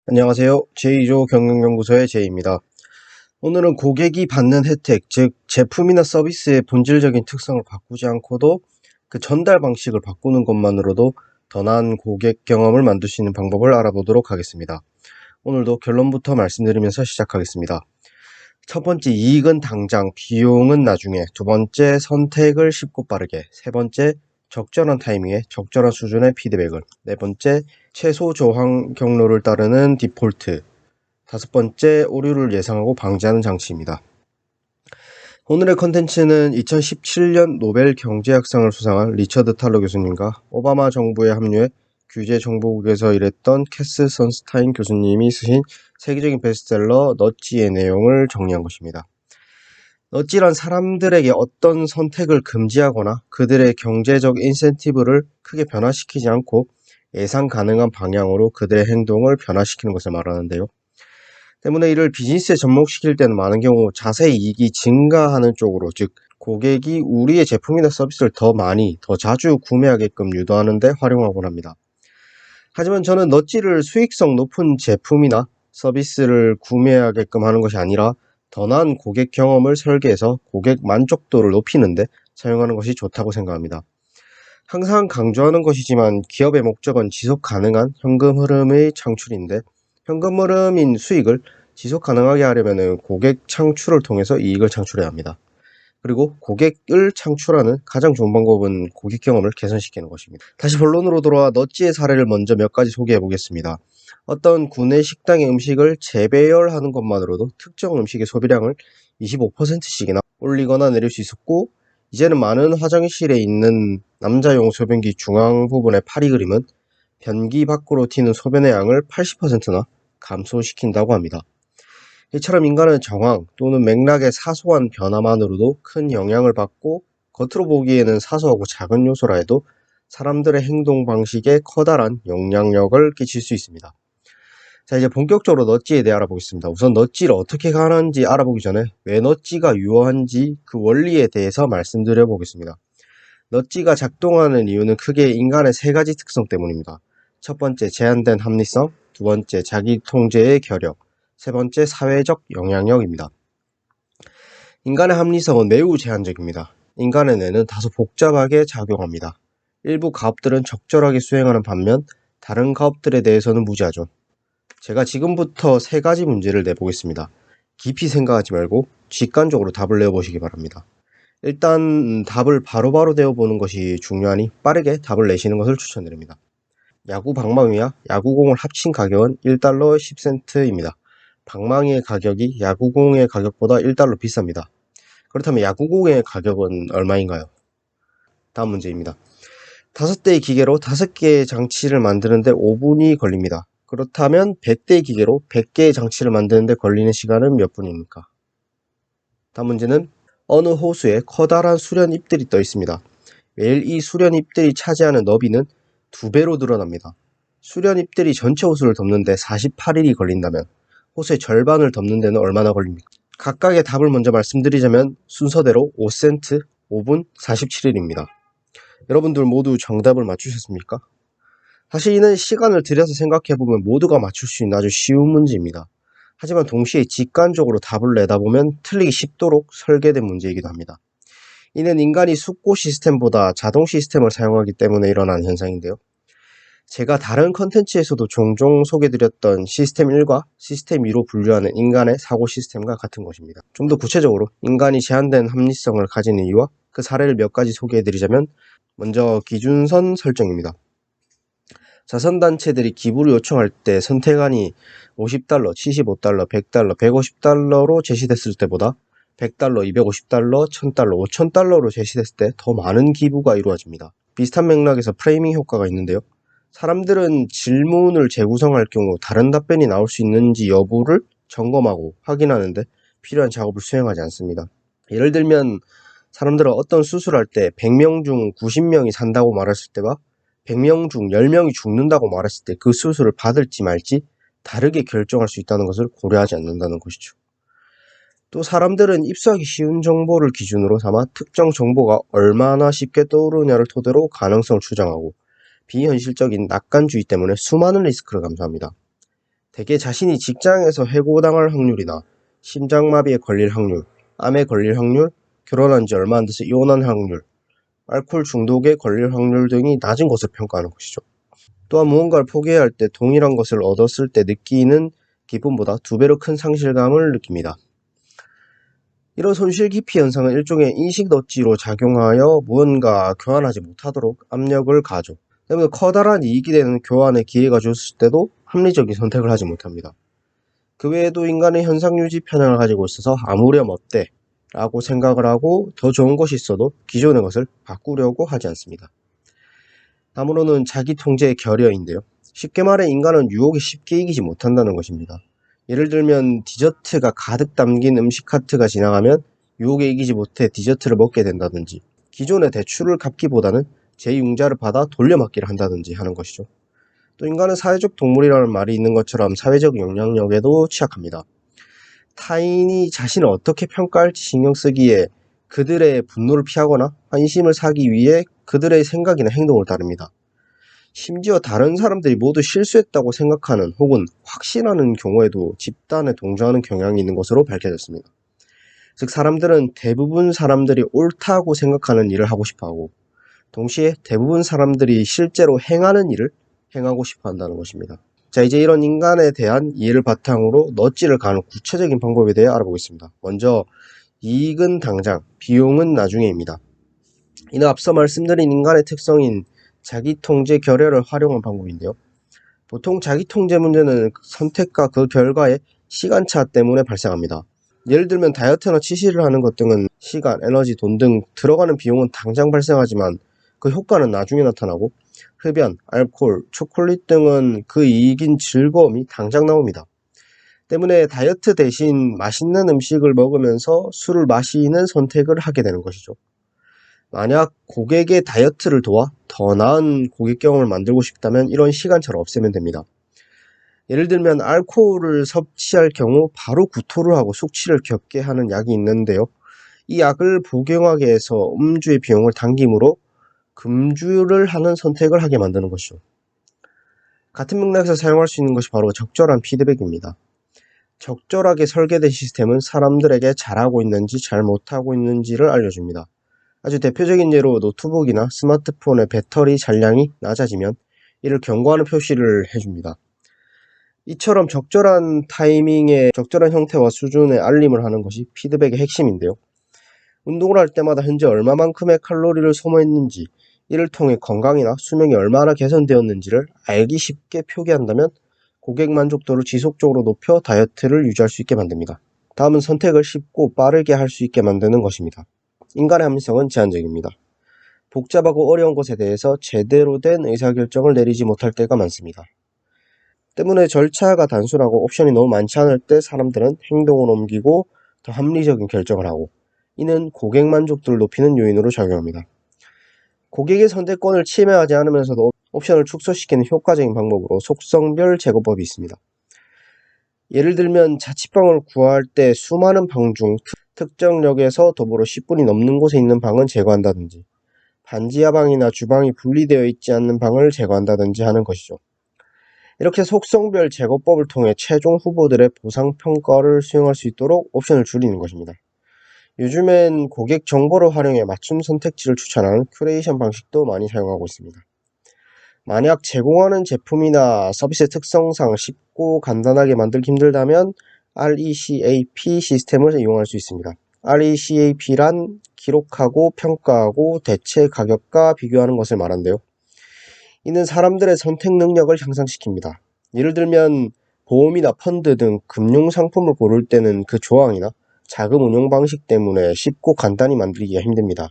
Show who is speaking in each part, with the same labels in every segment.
Speaker 1: 안녕하세요. 제2조 경영연구소의 제이입니다. 오늘은 고객이 받는 혜택, 즉 제품이나 서비스의 본질적인 특성을 바꾸지 않고도 그 전달 방식을 바꾸는 것만으로도 더 나은 고객 경험을 만들 수 있는 방법을 알아보도록 하겠습니다. 오늘도 결론부터 말씀드리면서 시작하겠습니다. 첫 번째, 이익은 당장, 비용은 나중에. 두 번째, 선택을 쉽고 빠르게. 세 번째, 적절한 타이밍에 적절한 수준의 피드백을. 네 번째, 최소 저항 경로를 따르는 디폴트. 다섯 번째, 오류를 예상하고 방지하는 장치입니다. 오늘의 컨텐츠는 2017년 노벨 경제학상을 수상한 리처드 탈러 교수님과 오바마 정부에 합류해 규제정보국에서 일했던 캐스 선스타인 교수님이 쓰신 세계적인 베스트셀러 넛지의 내용을 정리한 것입니다. 넛지란 사람들에게 어떤 선택을 금지하거나 그들의 경제적 인센티브를 크게 변화시키지 않고 예상 가능한 방향으로 그들의 행동을 변화시키는 것을 말하는데요. 때문에 이를 비즈니스에 접목시킬 때는 많은 경우 자세 이익이 증가하는 쪽으로, 즉 고객이 우리의 제품이나 서비스를 더 많이, 더 자주 구매하게끔 유도하는 데 활용하곤 합니다. 하지만 저는 넛지를 수익성 높은 제품이나 서비스를 구매하게끔 하는 것이 아니라 더 나은 고객 경험을 설계해서 고객 만족도를 높이는데 사용하는 것이 좋다고 생각합니다. 항상 강조하는 것이지만 기업의 목적은 지속 가능한 현금 흐름의 창출인데, 현금 흐름인 수익을 지속 가능하게 하려면 고객 창출을 통해서 이익을 창출해야 합니다. 그리고 고객을 창출하는 가장 좋은 방법은 고객 경험을 개선시키는 것입니다. 다시 본론으로 돌아와 넛지의 사례를 먼저 몇 가지 소개해 보겠습니다. 어떤 구내 식당의 음식을 재배열하는 것만으로도 특정 음식의 소비량을 25%씩이나 올리거나 내릴 수 있었고, 이제는 많은 화장실에 있는 남자용 소변기 중앙 부분의 파리 그림은 변기 밖으로 튀는 소변의 양을 80%나 감소시킨다고 합니다. 이처럼 인간은 정황 또는 맥락의 사소한 변화만으로도 큰 영향을 받고, 겉으로 보기에는 사소하고 작은 요소라 해도 사람들의 행동 방식에 커다란 영향력을 끼칠 수 있습니다. 자, 이제 본격적으로 넛지에 대해 알아보겠습니다. 우선 넛지를 어떻게 가는지 알아보기 전에 왜 넛지가 유효한지 그 원리에 대해서 말씀드려 보겠습니다. 넛지가 작동하는 이유는 크게 인간의 세 가지 특성 때문입니다. 첫 번째, 제한된 합리성. 두 번째, 자기 통제의 결역. 세 번째, 사회적 영향력입니다. 인간의 합리성은 매우 제한적입니다. 인간의 뇌는 다소 복잡하게 작용합니다. 일부 가업들은 적절하게 수행하는 반면 다른 가업들에 대해서는 무지하죠. 제가 지금부터 세 가지 문제를 내보겠습니다. 깊이 생각하지 말고 직관적으로 답을 내어보시기 바랍니다. 일단 답을 바로바로 내어보는 것이 중요하니 빠르게 답을 내시는 것을 추천드립니다. 야구 방망이와 야구공을 합친 가격은 1달러 10센트입니다. 방망이의 가격이 야구공의 가격보다 1달러 비쌉니다. 그렇다면 야구공의 가격은 얼마인가요? 다음 문제입니다. 5대의 기계로 5개의 장치를 만드는데 5분이 걸립니다. 그렇다면 100대의 기계로 100개의 장치를 만드는데 걸리는 시간은 몇 분입니까? 다음 문제는 어느 호수에 커다란 수련잎들이 떠 있습니다. 매일 이 수련잎들이 차지하는 너비는 2배로 늘어납니다. 수련잎들이 전체 호수를 덮는데 48일이 걸린다면 호수의 절반을 덮는 데는 얼마나 걸립니까? 각각의 답을 먼저 말씀드리자면 순서대로 5센트, 5분, 47일입니다. 여러분들 모두 정답을 맞추셨습니까? 사실 이는 시간을 들여서 생각해보면 모두가 맞출 수 있는 아주 쉬운 문제입니다. 하지만 동시에 직관적으로 답을 내다보면 틀리기 쉽도록 설계된 문제이기도 합니다. 이는 인간이 숙고 시스템보다 자동 시스템을 사용하기 때문에 일어나는 현상인데요. 제가 다른 컨텐츠에서도 종종 소개드렸던 시스템 1과 시스템 2로 분류하는 인간의 사고 시스템과 같은 것입니다. 좀 더 구체적으로 인간이 제한된 합리성을 가지는 이유와 그 사례를 몇 가지 소개해드리자면, 먼저 기준선 설정입니다. 자선단체들이 기부를 요청할 때 선택안이 50달러, 75달러, 100달러, 150달러로 제시됐을 때보다 100달러, 250달러, 1000달러, 5000달러로 제시됐을 때 더 많은 기부가 이루어집니다. 비슷한 맥락에서 프레이밍 효과가 있는데요. 사람들은 질문을 재구성할 경우 다른 답변이 나올 수 있는지 여부를 점검하고 확인하는데 필요한 작업을 수행하지 않습니다. 예를 들면 사람들은 어떤 수술할 때 100명 중 90명이 산다고 말했을 때와 100명 중 10명이 죽는다고 말했을 때 그 수술을 받을지 말지 다르게 결정할 수 있다는 것을 고려하지 않는다는 것이죠. 또 사람들은 입수하기 쉬운 정보를 기준으로 삼아 특정 정보가 얼마나 쉽게 떠오르냐를 토대로 가능성을 추정하고, 비현실적인 낙관주의 때문에 수많은 리스크를 감수합니다. 대개 자신이 직장에서 해고당할 확률이나 심장마비에 걸릴 확률, 암에 걸릴 확률, 결혼한 지 얼마 안 돼서 이혼한 확률, 알코올 중독에 걸릴 확률 등이 낮은 것을 평가하는 것이죠. 또한 무언가를 포기해야 할 때 동일한 것을 얻었을 때 느끼는 기쁨보다 2배로 큰 상실감을 느낍니다. 이런 손실 기피 현상은 일종의 인식 넛지로 작용하여 무언가 교환하지 못하도록 압력을 가하죠. 때문에 커다란 이익이 되는 교환의 기회가 줬을 때도 합리적인 선택을 하지 못합니다. 그 외에도 인간은 현상유지 편향을 가지고 있어서 아무렴 어때? 라고 생각을 하고 더 좋은 것이 있어도 기존의 것을 바꾸려고 하지 않습니다. 다음으로는 자기 통제의 결여인데요. 쉽게 말해 인간은 유혹에 쉽게 이기지 못한다는 것입니다. 예를 들면 디저트가 가득 담긴 음식 카트가 지나가면 유혹에 이기지 못해 디저트를 먹게 된다든지, 기존의 대출을 갚기보다는 제 융자를 받아 돌려막기를 한다든지 하는 것이죠. 또 인간은 사회적 동물이라는 말이 있는 것처럼 사회적 영향력에도 취약합니다. 타인이 자신을 어떻게 평가할지 신경 쓰기에 그들의 분노를 피하거나 환심을 사기 위해 그들의 생각이나 행동을 따릅니다. 심지어 다른 사람들이 모두 실수했다고 생각하는 혹은 확신하는 경우에도 집단에 동조하는 경향이 있는 것으로 밝혀졌습니다. 즉 사람들은 대부분 사람들이 옳다고 생각하는 일을 하고 싶어하고, 동시에 대부분 사람들이 실제로 행하는 일을 행하고 싶어 한다는 것입니다. 자, 이제 이런 인간에 대한 이해를 바탕으로 넛지를 가는 구체적인 방법에 대해 알아보겠습니다. 먼저 이익은 당장, 비용은 나중에입니다. 이는 앞서 말씀드린 인간의 특성인 자기통제 결여를 활용한 방법인데요. 보통 자기통제 문제는 선택과 그 결과의 시간차 때문에 발생합니다. 예를 들면 다이어트나 치실을 하는 것 등은 시간, 에너지, 돈 등 들어가는 비용은 당장 발생하지만 그 효과는 나중에 나타나고, 흡연, 알코올, 초콜릿 등은 그 이익인 즐거움이 당장 나옵니다. 때문에 다이어트 대신 맛있는 음식을 먹으면서 술을 마시는 선택을 하게 되는 것이죠. 만약 고객의 다이어트를 도와 더 나은 고객 경험을 만들고 싶다면 이런 시간차를 없애면 됩니다. 예를 들면 알코올을 섭취할 경우 바로 구토를 하고 숙취를 겪게 하는 약이 있는데요. 이 약을 복용하게 해서 음주의 비용을 당김으로 금주를 하는 선택을 하게 만드는 것이죠. 같은 맥락에서 사용할 수 있는 것이 바로 적절한 피드백입니다. 적절하게 설계된 시스템은 사람들에게 잘하고 있는지 잘 못하고 있는지를 알려줍니다. 아주 대표적인 예로 노트북이나 스마트폰의 배터리 잔량이 낮아지면 이를 경고하는 표시를 해줍니다. 이처럼 적절한 타이밍에 적절한 형태와 수준의 알림을 하는 것이 피드백의 핵심인데요. 운동을 할 때마다 현재 얼마만큼의 칼로리를 소모했는지, 이를 통해 건강이나 수명이 얼마나 개선되었는지를 알기 쉽게 표기한다면 고객 만족도를 지속적으로 높여 다이어트를 유지할 수 있게 만듭니다. 다음은 선택을 쉽고 빠르게 할 수 있게 만드는 것입니다. 인간의 합리성은 제한적입니다. 복잡하고 어려운 것에 대해서 제대로 된 의사결정을 내리지 못할 때가 많습니다. 때문에 절차가 단순하고 옵션이 너무 많지 않을 때 사람들은 행동을 옮기고 더 합리적인 결정을 하고, 이는 고객 만족도를 높이는 요인으로 작용합니다. 고객의 선택권을 침해하지 않으면서도 옵션을 축소시키는 효과적인 방법으로 속성별 제거법이 있습니다. 예를 들면 자취방을 구할 때 수많은 방 중 특정 역에서 도보로 10분이 넘는 곳에 있는 방은 제거한다든지, 반지하 방이나 주방이 분리되어 있지 않는 방을 제거한다든지 하는 것이죠. 이렇게 속성별 제거법을 통해 최종 후보들의 보상평가를 수용할 수 있도록 옵션을 줄이는 것입니다. 요즘엔 고객 정보를 활용해 맞춤 선택지를 추천하는 큐레이션 방식도 많이 사용하고 있습니다. 만약 제공하는 제품이나 서비스의 특성상 쉽고 간단하게 만들기 힘들다면 RECAP 시스템을 이용할 수 있습니다. RECAP란 기록하고 평가하고 대체 가격과 비교하는 것을 말한대요. 이는 사람들의 선택 능력을 향상시킵니다. 예를 들면 보험이나 펀드 등 금융 상품을 고를 때는 그 조항이나 자금 운용 방식 때문에 쉽고 간단히 만들기가 힘듭니다.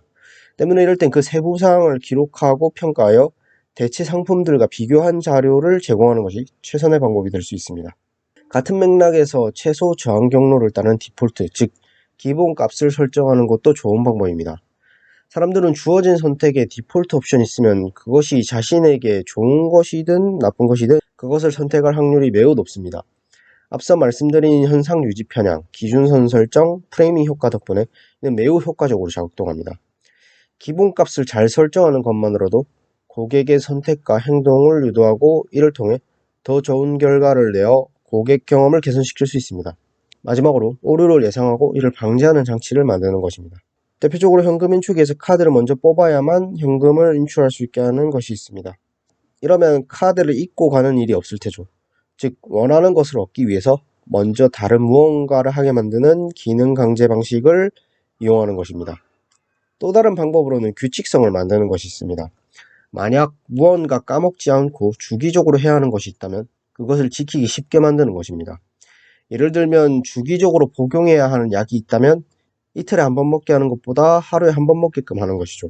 Speaker 1: 때문에 이럴 땐 그 세부 사항을 기록하고 평가하여 대체 상품들과 비교한 자료를 제공하는 것이 최선의 방법이 될 수 있습니다. 같은 맥락에서 최소 저항 경로를 따른 디폴트, 즉 기본 값을 설정하는 것도 좋은 방법입니다. 사람들은 주어진 선택에 디폴트 옵션이 있으면 그것이 자신에게 좋은 것이든 나쁜 것이든 그것을 선택할 확률이 매우 높습니다. 앞서 말씀드린 현상 유지 편향, 기준선 설정, 프레이밍 효과 덕분에 이는 매우 효과적으로 작동합니다. 기본값을 잘 설정하는 것만으로도 고객의 선택과 행동을 유도하고 이를 통해 더 좋은 결과를 내어 고객 경험을 개선시킬 수 있습니다. 마지막으로 오류를 예상하고 이를 방지하는 장치를 만드는 것입니다. 대표적으로 현금 인출기에서 카드를 먼저 뽑아야만 현금을 인출할 수 있게 하는 것이 있습니다. 이러면 카드를 잊고 가는 일이 없을 테죠. 즉 원하는 것을 얻기 위해서 먼저 다른 무언가를 하게 만드는 기능 강제 방식을 이용하는 것입니다. 또 다른 방법으로는 규칙성을 만드는 것이 있습니다. 만약 무언가 까먹지 않고 주기적으로 해야 하는 것이 있다면 그것을 지키기 쉽게 만드는 것입니다. 예를 들면 주기적으로 복용해야 하는 약이 있다면 이틀에 한 번 먹게 하는 것보다 하루에 한 번 먹게끔 하는 것이죠.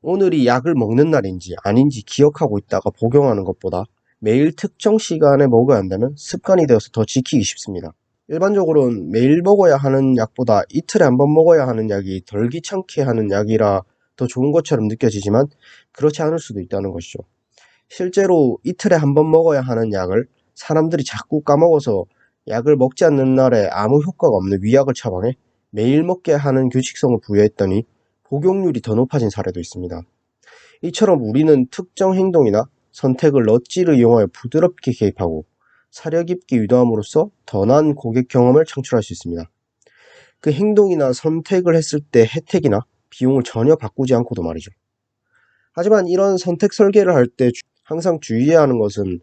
Speaker 1: 오늘이 약을 먹는 날인지 아닌지 기억하고 있다가 복용하는 것보다 매일 특정 시간에 먹어야 한다면 습관이 되어서 더 지키기 쉽습니다. 일반적으로는 매일 먹어야 하는 약보다 이틀에 한 번 먹어야 하는 약이 덜 귀찮게 하는 약이라 더 좋은 것처럼 느껴지지만 그렇지 않을 수도 있다는 것이죠. 실제로 이틀에 한 번 먹어야 하는 약을 사람들이 자꾸 까먹어서 약을 먹지 않는 날에 아무 효과가 없는 위약을 처방해 매일 먹게 하는 규칙성을 부여했더니 복용률이 더 높아진 사례도 있습니다. 이처럼 우리는 특정 행동이나 선택을 넛지를 이용하여 부드럽게 개입하고 사려 깊게 유도함으로써 더 나은 고객 경험을 창출할 수 있습니다. 그 행동이나 선택을 했을 때 혜택이나 비용을 전혀 바꾸지 않고도 말이죠. 하지만 이런 선택 설계를 할 때 항상 주의해야 하는 것은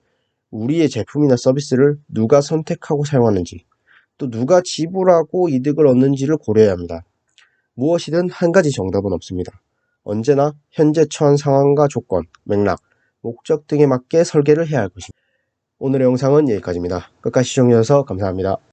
Speaker 1: 우리의 제품이나 서비스를 누가 선택하고 사용하는지, 또 누가 지불하고 이득을 얻는지를 고려해야 합니다. 무엇이든 한 가지 정답은 없습니다. 언제나 현재 처한 상황과 조건, 맥락, 목적 등에 맞게 설계를 해야 할 것입니다. 오늘의 영상은 여기까지입니다. 끝까지 시청해주셔서 감사합니다.